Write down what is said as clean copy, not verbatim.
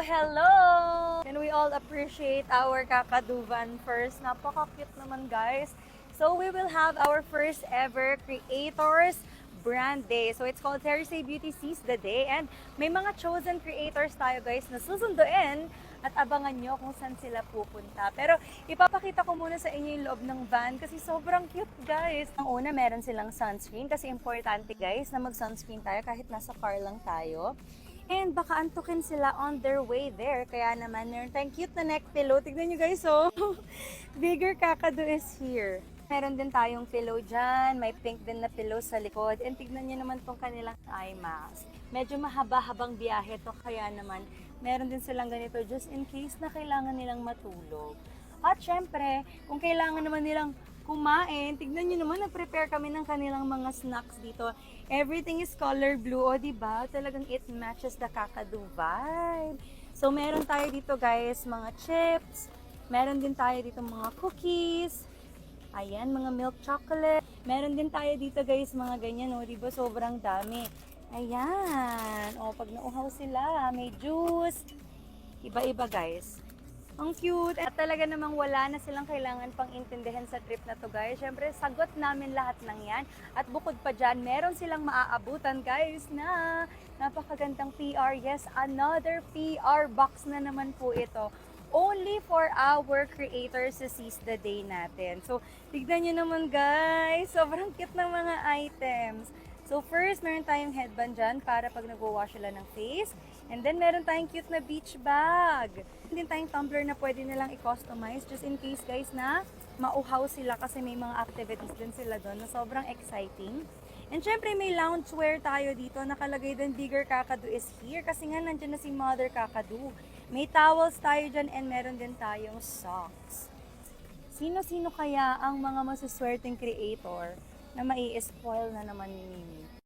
Hello! Can we all appreciate our Kakadu van first? Napaka-cute naman, guys. So we will have our first ever Creators Brand Day. So it's called Thursday Beauty Seize the Day. And may mga chosen creators tayo, guys, na susunduin at abangan nyo kung saan sila pupunta. Pero ipapakita ko muna sa inyo yung loob ng van kasi sobrang cute, guys. Ang una, meron silang sunscreen kasi importante, guys, na mag-sunscreen tayo kahit nasa car lang tayo. And baka antukin sila on their way there. Kaya naman, meron tayong cute na neck pillow. Tignan nyo, guys, oh. Bigger Kakadu is here. Meron din tayong pillow dyan. May pink din na pillow sa likod. And tignan nyo naman tong kanilang eye mask. Medyo mahaba-habang biyahe to. Kaya naman, meron din silang ganito just in case na kailangan nilang matulog. At syempre, kung kailangan naman nilang kumain, tignan nyo naman, nag-prepare kami ng kanilang mga snacks dito. Everything is color blue. O, diba? Talagang it matches the Kakadu vibe. So, meron tayo dito, guys, mga chips. Meron din tayo dito mga cookies. Ayan, mga milk chocolate. Meron din tayo dito, guys, mga ganyan, o, diba? Sobrang dami. Ayan. O, pag nauhaw sila, may juice. Iba-iba, guys. Ang cute. At talaga namang wala na silang kailangan pang intindihan sa trip na to, guys. Siyempre, sagot namin lahat ng yan. At bukod pa dyan, meron silang maaabutan, guys, na napakagandang PR. Yes, another PR box na naman po ito. Only for our creators to seize the day natin. So, tignan nyo naman, guys. Sobrang cute ng mga items. So, first, meron tayong headband dyan para pag nag-wash sila ng face. And then, meron tayong cute na beach bag. Meron din tayong tumbler na pwede nilang i-customize just in case, guys, na mauhaw sila kasi may mga activities din sila doon na sobrang exciting. And syempre, may loungewear tayo dito. Nakalagay din Bigger Kakadu is here kasi nga nandiyan na si Mother Kakadu. May towels tayo dyan and meron din tayong socks. Sino-sino kaya ang mga masuswerteng creator na mai-spoil na naman ni Mimi?